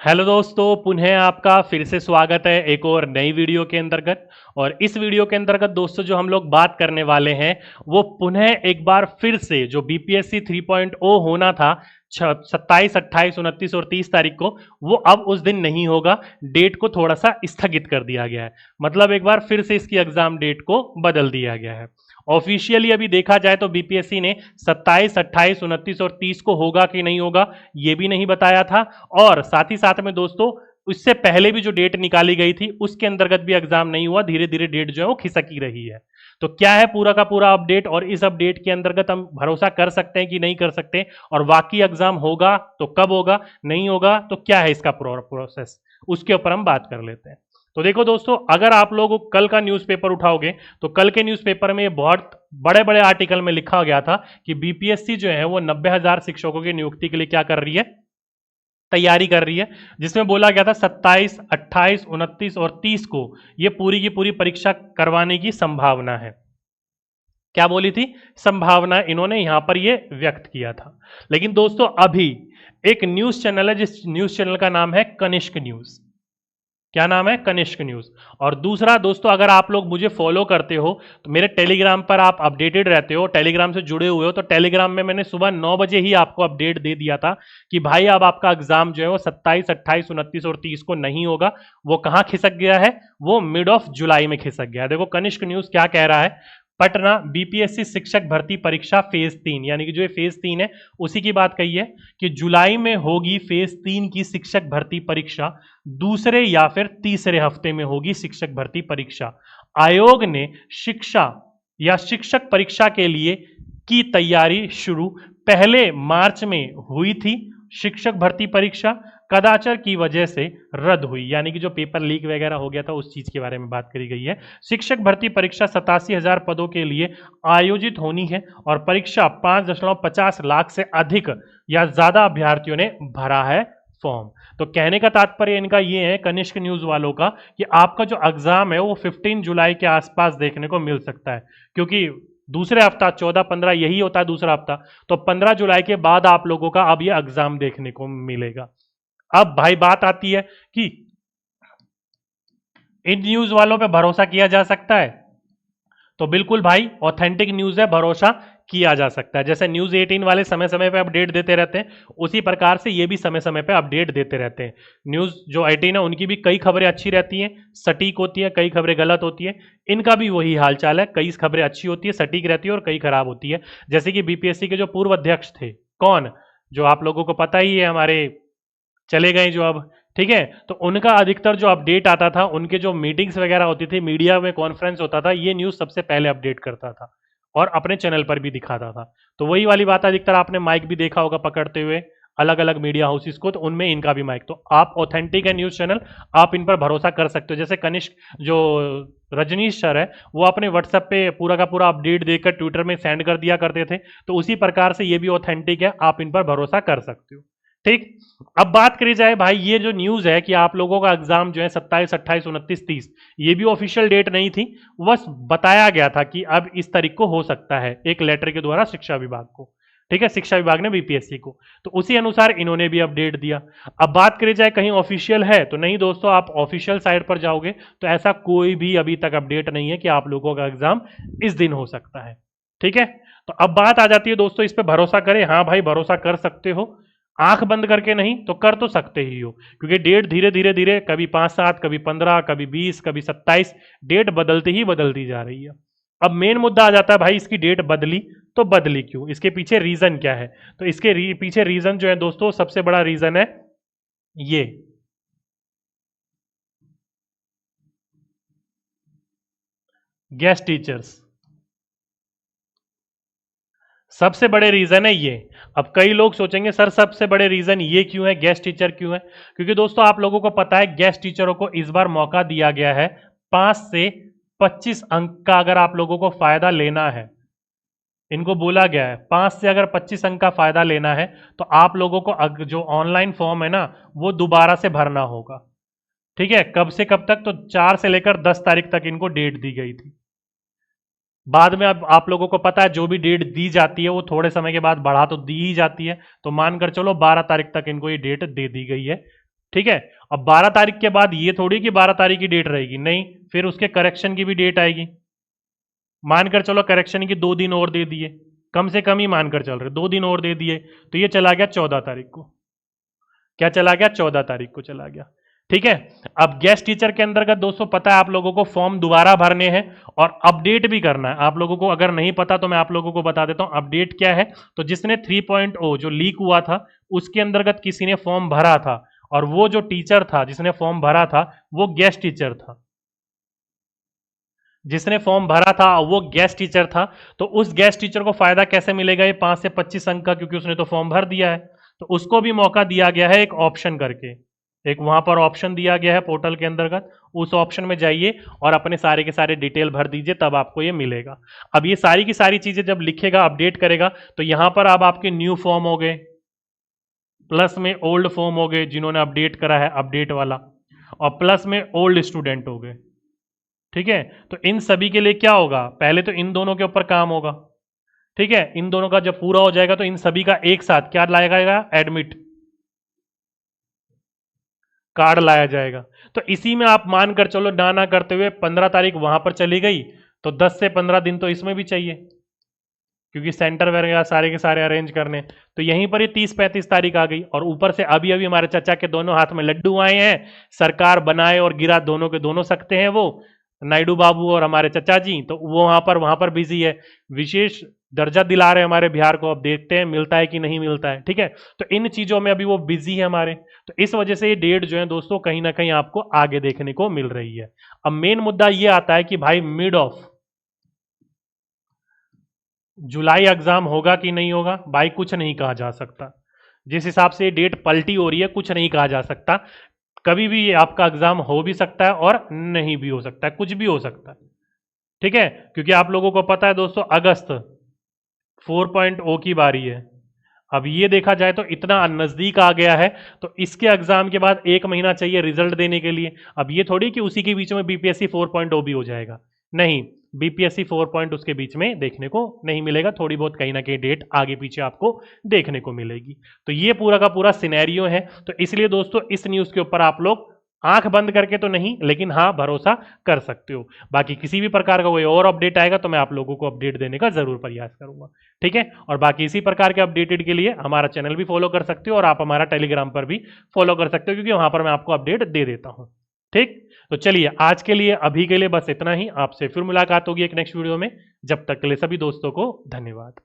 Hello दोस्तों, पुनः आपका फिर से स्वागत है एक और नई वीडियो के अंतर्गत। और इस वीडियो के अंतर्गत दोस्तों जो हम लोग बात करने वाले हैं वो पुनः एक बार फिर से जो बीपीएससी 3.0 होना था 27, 28, 29 और 30 तारीख को, वो अब उस दिन नहीं होगा। डेट को थोड़ा सा स्थगित कर दिया गया है। मतलब एक बार फिर से इसकी एग्जाम डेट को बदल दिया गया है। ऑफिशियली अभी देखा जाए तो बीपीएससी ने 27, 28, 29 और 30 को होगा कि नहीं होगा ये भी नहीं बताया था। और साथ ही साथ में दोस्तों उससे पहले भी जो डेट निकाली गई थी उसके अंतर्गत भी एग्जाम नहीं हुआ। धीरे धीरे डेट जो है वो खिसक ही रही है। तो क्या है पूरा का पूरा अपडेट, और इस अपडेट के अंतर्गत हम भरोसा कर सकते हैं कि नहीं कर सकते, और वाकई एग्जाम होगा तो कब होगा, नहीं होगा तो क्या है इसका प्रोसेस, उसके ऊपर हम बात कर लेते हैं। तो देखो दोस्तों, अगर आप लोग कल का न्यूज़पेपर उठाओगे तो कल के न्यूज़पेपर में ये बहुत बड़े बड़े आर्टिकल में लिखा गया था कि बीपीएससी जो है वो 90,000 शिक्षकों की नियुक्ति के लिए क्या कर रही है, तैयारी कर रही है। जिसमें बोला गया था 27, 28, 29 और 30 को ये पूरी की पूरी परीक्षा करवाने की संभावना है। क्या बोली थी, संभावना इन्होंने यहां पर ये व्यक्त किया था। लेकिन दोस्तों अभी एक न्यूज चैनल है, जिस न्यूज चैनल का नाम है कनिष्क न्यूज। क्या नाम है, कनिष्क न्यूज। और दूसरा दोस्तों, अगर आप लोग मुझे फॉलो करते हो तो मेरे टेलीग्राम पर आप अपडेटेड रहते हो, टेलीग्राम से जुड़े हुए हो, तो टेलीग्राम में मैंने सुबह 9 बजे ही आपको अपडेट दे दिया था कि भाई अब आपका एग्जाम जो है वो 27, 28, 29 और 30 को नहीं होगा। वो कहां खिसक गया है, वो मिड ऑफ जुलाई में खिसक गया है। देखो कनिष्क न्यूज क्या कह रहा है, पटना बीपीएससी शिक्षक भर्ती परीक्षा फेज 3, यानी कि जो ये फेज 3 है उसी की बात कही है कि जुलाई में होगी फेज 3 की शिक्षक भर्ती परीक्षा। दूसरे या फिर तीसरे हफ्ते में होगी शिक्षक भर्ती परीक्षा। आयोग ने शिक्षा या शिक्षक परीक्षा के लिए की तैयारी शुरू। पहले मार्च में हुई थी शिक्षक भर्ती परीक्षा, कदाचार की वजह से रद्द हुई, यानी कि जो पेपर लीक वगैरह हो गया था उस चीज के बारे में बात करी गई है। शिक्षक भर्ती परीक्षा 87,000 पदों के लिए आयोजित होनी है और परीक्षा 5.50 लाख से अधिक या ज्यादा अभ्यर्थियों ने भरा है फॉर्म। तो कहने का तात्पर्य इनका ये है, कनिष्क न्यूज वालों का, कि आपका जो एग्जाम है वो 15 जुलाई के आसपास देखने को मिल सकता है। क्योंकि दूसरे हफ्ता 14, 15 यही होता है दूसरा हफ्ता, तो 15 जुलाई के बाद आप लोगों का अब ये एग्जाम देखने को मिलेगा। अब भाई बात आती है कि इन न्यूज वालों पे भरोसा किया जा सकता है। तो बिल्कुल भाई, ऑथेंटिक न्यूज है, भरोसा किया जा सकता है। जैसे न्यूज 18 वाले समय समय पे अपडेट देते रहते हैं, उसी प्रकार से ये भी समय समय पे अपडेट देते रहते हैं। न्यूज जो 18 है उनकी भी कई खबरें अच्छी रहती हैं, सटीक होती है, कई खबरें गलत होती है। इनका भी वही हालचाल है, कई खबरें अच्छी होती है, सटीक रहती है, और कई खराब होती है। जैसे कि बीपीएससी के जो पूर्व अध्यक्ष थे, कौन, जो आप लोगों को पता ही है, हमारे चले गए जो अब, ठीक है। तो उनका अधिकतर जो अपडेट आता था, उनके जो मीटिंग्स वगैरह होती थी, मीडिया में कॉन्फ्रेंस होता था, ये न्यूज़ सबसे पहले अपडेट करता था और अपने चैनल पर भी दिखाता था। तो वही वाली बात, अधिकतर आपने माइक भी देखा होगा पकड़ते हुए अलग अलग मीडिया हाउसेस को, तो उनमें इनका भी माइक। तो आप ऑथेंटिक है न्यूज़ चैनल, आप इन पर भरोसा कर सकते हो। जैसे कनिष्क जो रजनीश सर है, वो अपने व्हाट्सएप पे पूरा का पूरा अपडेट देकर ट्विटर में सेंड कर दिया करते थे, तो उसी प्रकार से ये भी ऑथेंटिक है, आप इन पर भरोसा कर सकते हो। ठीक। अब बात करी जाए भाई, ये जो न्यूज है कि आप लोगों का एग्जाम जो है 27, 28, 29, 30, ये भी ऑफिशियल डेट नहीं थी, बस बताया गया था कि अब इस तारीख को हो सकता है, एक लेटर के द्वारा शिक्षा विभाग को। ठीक है, शिक्षा विभाग ने बीपीएससी को, तो उसी अनुसार इन्होंने भी अपडेट दिया। अब बात करी जाए कहीं ऑफिशियल है तो नहीं दोस्तों, आप ऑफिशियल साइट पर जाओगे तो ऐसा कोई भी अभी तक अपडेट नहीं है कि आप लोगों का एग्जाम इस दिन हो सकता है। ठीक है। तो अब बात आ जाती है दोस्तों, इस पर भरोसा करें, हाँ भाई भरोसा कर सकते हो, आंख बंद करके नहीं तो कर तो सकते ही हो, क्योंकि डेट धीरे धीरे धीरे कभी 5-7, कभी 15, कभी 20, कभी 27, डेट बदलती ही बदलती जा रही है। अब मेन मुद्दा आ जाता है भाई, इसकी डेट बदली तो बदली क्यों, इसके पीछे रीजन क्या है। तो इसके पीछे रीजन जो है दोस्तों, सबसे बड़ा रीजन है ये, गेस्ट टीचर्स। सबसे बड़े रीजन है ये। अब कई लोग सोचेंगे सर सबसे बड़े रीजन ये क्यों है, गेस्ट टीचर क्यों है, क्योंकि दोस्तों आप लोगों को पता है गेस्ट टीचरों को इस बार मौका दिया गया है 5 से 25 अंक का, अगर आप लोगों को फायदा लेना है, इनको बोला गया है 5 से अगर 25 अंक का फायदा लेना है तो आप लोगों को जो ऑनलाइन फॉर्म है ना वो दोबारा से भरना होगा। ठीक है, कब से कब तक, तो 4 से लेकर 10 तारीख तक इनको डेट दी गई थी। बाद में अब आप लोगों को पता है जो भी डेट दी जाती है वो थोड़े समय के बाद बढ़ा तो दी ही जाती है, तो मानकर चलो 12 तारीख तक इनको ये डेट दे दी गई है। ठीक है। अब 12 तारीख के बाद ये थोड़ी कि 12 तारीख की डेट रहेगी, नहीं, फिर उसके करेक्शन की भी डेट आएगी। मानकर चलो करेक्शन की 2 दिन और दे दिए, कम से कम ही मानकर चल रहे 2 दिन और दे दिए, तो ये चला गया 14 तारीख को। क्या चला गया? 14 तारीख को चला गया। ठीक है। अब गेस्ट टीचर के अंतर्गत दोस्तों पता है आप लोगों को फॉर्म दोबारा भरने हैं और अपडेट भी करना है आप लोगों को। अगर नहीं पता तो मैं आप लोगों को बता देता हूं अपडेट क्या है। तो जिसने 3.0 जो लीक हुआ था उसके अंतर्गत किसी ने फॉर्म भरा था और वो जो टीचर था जिसने फॉर्म भरा था वो गेस्ट टीचर था। जिसने फॉर्म भरा था वो गेस्ट टीचर था। तो उस गेस्ट टीचर को फायदा कैसे मिलेगा? ये 5 से 25 अंक का, क्योंकि उसने तो फॉर्म भर दिया है। तो उसको भी मौका दिया गया है एक ऑप्शन करके, एक वहां पर ऑप्शन दिया गया है पोर्टल के अंतर्गत। उस ऑप्शन में जाइए और अपने सारे के सारे डिटेल भर दीजिए, तब आपको ये मिलेगा। अब ये सारी की सारी चीजें जब लिखेगा अपडेट करेगा तो यहां पर अब आपके न्यू फॉर्म हो गए, प्लस में ओल्ड फॉर्म हो गए जिन्होंने अपडेट करा है अपडेट वाला, और प्लस में ओल्ड स्टूडेंट हो गए। ठीक है। तो इन सभी के लिए क्या होगा? पहले तो इन दोनों के ऊपर काम होगा। ठीक है। इन दोनों का जब पूरा हो जाएगा तो इन सभी का एक साथ क्या लाया जाएगा? एडमिट कार्ड लाया जाएगा। तो इसी में आप मानकर चलो ना करते हुए 15 तारीख वहां पर चली गई तो 10 से 15 दिन तो इसमें भी चाहिए, क्योंकि सेंटर वगैरह सारे के सारे अरेंज करने। तो यहीं पर ही 30-35 तारीख आ गई और ऊपर से अभी अभी हमारे चाचा के दोनों हाथ में लड्डू आए हैं। सरकार बनाए और गिरा दोनों के दोनों सकते हैं वो, नायडू बाबू और हमारे चचा जी। तो वो वहां पर बिजी है, विशेष दर्जा दिला रहे हैं हमारे बिहार को। अब देखते हैं मिलता है कि नहीं मिलता है। ठीक है। तो इन चीजों में अभी वो बिजी है हमारे। तो इस वजह से ये डेट जो है दोस्तों कहीं ना कहीं आपको आगे देखने को मिल रही है। अब मेन मुद्दा ये आता है कि भाई मिड ऑफ जुलाई एग्जाम होगा कि नहीं होगा? भाई कुछ नहीं कहा जा सकता। जिस हिसाब से डेट पलटी हो रही है कुछ नहीं कहा जा सकता। कभी भी आपका एग्जाम हो भी सकता है और नहीं भी हो सकता है, कुछ भी हो सकता है। ठीक है। क्योंकि आप लोगों को पता है दोस्तों अगस्त 4.0 की बारी है। अब ये देखा जाए तो इतना नजदीक आ गया है, तो इसके एग्जाम के बाद 1 महीना चाहिए रिजल्ट देने के लिए। अब ये थोड़ी कि उसी के बीच में बीपीएससी 4.0 भी हो जाएगा, नहीं। बीपीएससी 4 उसके बीच में देखने को नहीं मिलेगा, थोड़ी बहुत कहीं ना कहीं डेट आगे पीछे आपको देखने को मिलेगी। तो ये पूरा का पूरा सिनेरियो है। तो इसलिए दोस्तों इस न्यूज के ऊपर आप लोग आंख बंद करके तो नहीं, लेकिन हाँ भरोसा कर सकते हो। बाकी किसी भी प्रकार का कोई और अपडेट आएगा तो मैं आप लोगों को अपडेट देने का जरूर प्रयास करूंगा। ठीक है। और बाकी इसी प्रकार के अपडेटेड के लिए हमारा चैनल भी फॉलो कर सकते हो और आप हमारा टेलीग्राम पर भी फॉलो कर सकते हो, क्योंकि वहां पर मैं आपको अपडेट दे देता हूं। ठीक। तो चलिए आज के लिए अभी के लिए बस इतना ही। आपसे फिर मुलाकात होगी एक नेक्स्ट वीडियो में। जब तक के लिए सभी दोस्तों को धन्यवाद।